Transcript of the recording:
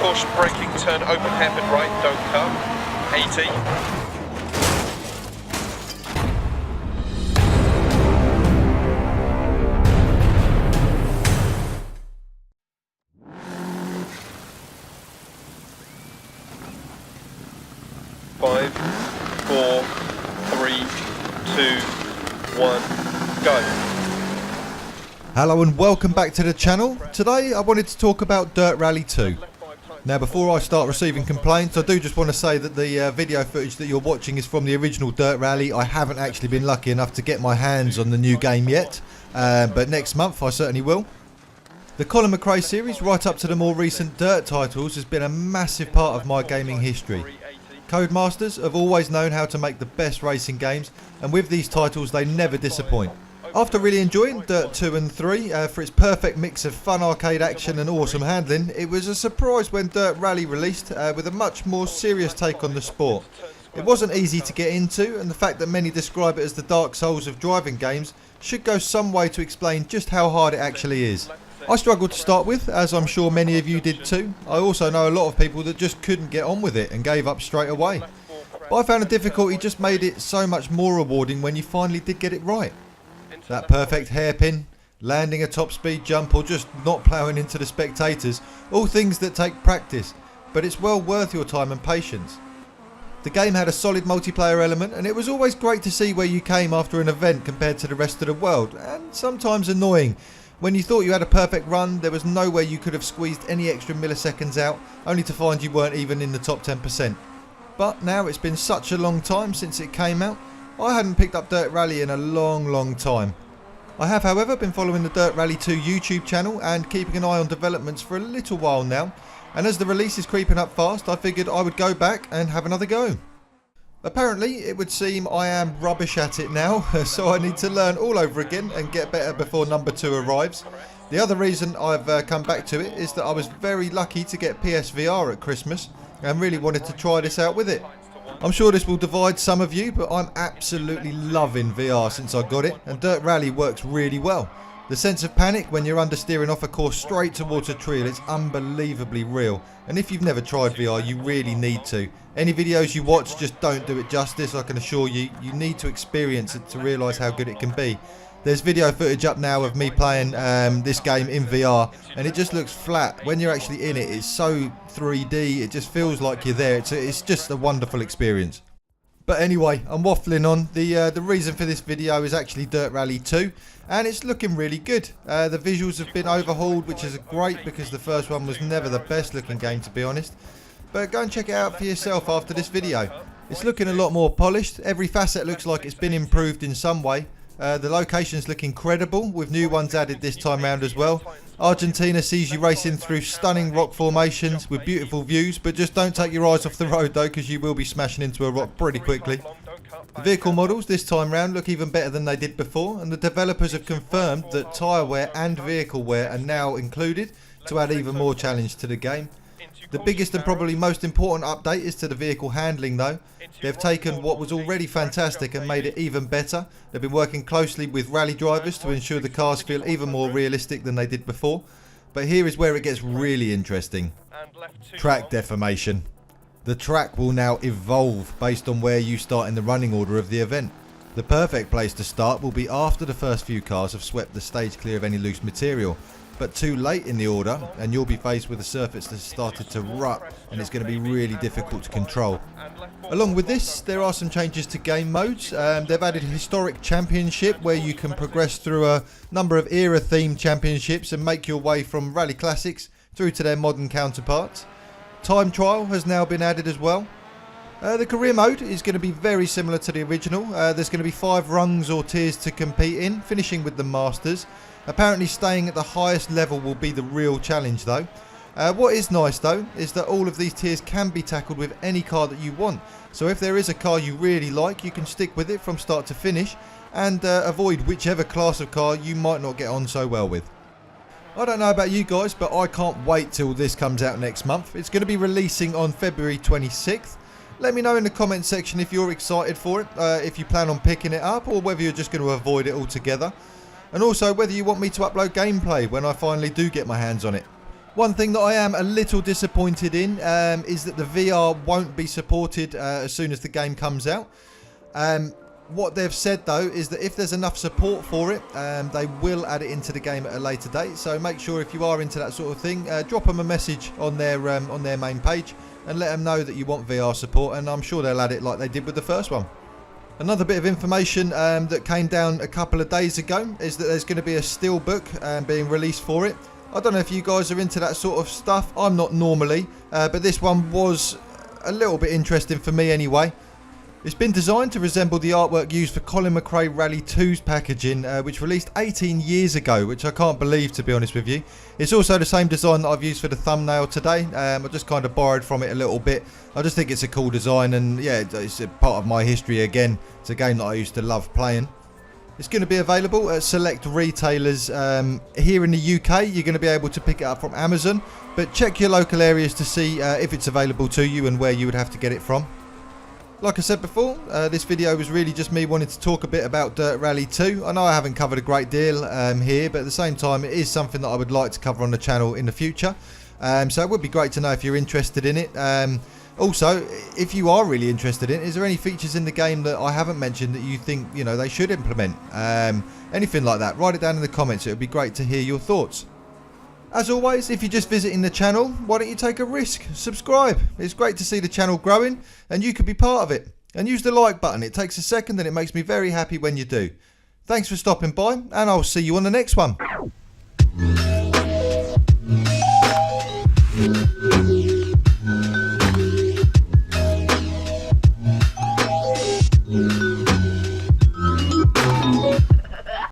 caution braking, turn open hairpin right, don't cut. 80. Five, four, three, two, one, go. Hello and welcome back to the channel. Today I wanted to talk about Dirt Rally 2. Now before I start receiving complaints, I do just want to say that the video footage that you're watching is from the original Dirt Rally. I haven't actually been lucky enough to get my hands on the new game yet, but next month I certainly will. The Colin McRae series, right up to the more recent Dirt titles, has been a massive part of my gaming history. Codemasters have always known how to make the best racing games, and with these titles they never disappoint. After really enjoying Dirt 2 and 3 for its perfect mix of fun arcade action and awesome handling, it was a surprise when Dirt Rally released with a much more serious take on the sport. It wasn't easy to get into, and the fact that many describe it as the Dark Souls of driving games should go some way to explain just how hard it actually is. I struggled to start with, as I'm sure many of you did too. I also know a lot of people that just couldn't get on with it and gave up straight away. But I found the difficulty just made it so much more rewarding when you finally did get it right. That perfect hairpin, landing a top speed jump, or just not ploughing into the spectators, all things that take practice, but it's well worth your time and patience. The game had a solid multiplayer element, and it was always great to see where you came after an event compared to the rest of the world, and sometimes annoying. When you thought you had a perfect run, there was no way you could have squeezed any extra milliseconds out, only to find you weren't even in the top 10%. But now it's been such a long time since it came out, I hadn't picked up Dirt Rally in a long time. I have however been following the Dirt Rally 2 YouTube channel and keeping an eye on developments for a little while now, and as the release is creeping up fast, I figured I would go back and have another go. Apparently, it would seem I am rubbish at it now, so I need to learn all over again and get better before number 2 arrives. The other reason I've come back to it is that I was very lucky to get PSVR at Christmas and really wanted to try this out with it. I'm sure this will divide some of you, but I'm absolutely loving VR since I got it, and Dirt Rally works really well. The sense of panic when you're understeering off a course straight towards a trail is unbelievably real, and if you've never tried VR you really need to. Any videos you watch just don't do it justice, I can assure you. You need to experience it to realise how good it can be. There's video footage up now of me playing this game in VR, and it just looks flat. When you're actually in it, it's so 3D, it just feels like you're there. It's just a wonderful experience. But anyway, I'm waffling on. The reason for this video is actually Dirt Rally 2, and it's looking really good. The visuals have been overhauled, which is great because the first one was never the best looking game, to be honest. But go and check it out for yourself after this video. It's looking a lot more polished. Every facet looks like it's been improved in some way. The locations look incredible, with new ones added this time round as well. Argentina sees you racing through stunning rock formations with beautiful views, but just don't take your eyes off the road though, because you will be smashing into a rock pretty quickly. The vehicle models this time round look even better than they did before, and the developers have confirmed that tyre wear and vehicle wear are now included to add even more challenge to the game. The biggest and probably most important update is to the vehicle handling though. They've taken what was already fantastic and made it even better. They've been working closely with rally drivers to ensure the cars feel even more realistic than they did before. But here is where it gets really interesting. Track deformation. The track will now evolve based on where you start in the running order of the event. The perfect place to start will be after the first few cars have swept the stage clear of any loose material. But too late in the order and you'll be faced with a surface that's started to rut, and it's going to be really difficult to control. Along with this, there are some changes to game modes. They've added a historic championship where you can progress through a number of era themed championships and make your way from rally classics through to their modern counterparts. Time trial has now been added as well. The career mode is going to be very similar to the original. There's going to be 5 rungs or tiers to compete in, finishing with the Masters. Apparently staying at the highest level will be the real challenge though. What is nice though is that all of these tiers can be tackled with any car that you want. So if there is a car you really like, you can stick with it from start to finish and avoid whichever class of car you might not get on so well with. I don't know about you guys, but I can't wait till this comes out next month. It's going to be releasing on February 26th. Let me know in the comment section if you're excited for it, if you plan on picking it up, or whether you're just going to avoid it altogether. And also whether you want me to upload gameplay when I finally do get my hands on it. One thing that I am a little disappointed in is that the VR won't be supported as soon as the game comes out. What they've said though is that if there's enough support for it, they will add it into the game at a later date. So make sure if you are into that sort of thing, drop them a message on their main page and let them know that you want VR support, and I'm sure they'll add it like they did with the first one. Another bit of information that came down a couple of days ago is that there's going to be a steelbook being released for it. I don't know if you guys are into that sort of stuff. I'm not normally, but this one was a little bit interesting for me anyway. It's been designed to resemble the artwork used for Colin McRae Rally 2's packaging, which released 18 years ago, which I can't believe, to be honest with you. It's also the same design that I've used for the thumbnail today. I just kind of borrowed from it a little bit. I just think it's a cool design, and yeah, it's a part of my history again. It's a game that I used to love playing. It's going to be available at select retailers here in the UK. You're going to be able to pick it up from Amazon, but check your local areas to see if it's available to you and where you would have to get it from. Like I said before, this video was really just me wanting to talk a bit about Dirt Rally 2. I know I haven't covered a great deal here, but at the same time it is something that I would like to cover on the channel in the future. So it would be great to know if you're interested in it. Also, if you are really interested in it, is there any features in the game that I haven't mentioned that you think, you know, they should implement? Anything like that, write it down in the comments. It would be great to hear your thoughts. As always, if you're just visiting the channel, why don't you take a risk? Subscribe. It's great to see the channel growing, and you could be part of it. And use the like button. It takes a second and it makes me very happy when you do. Thanks for stopping by, and I'll see you on the next one.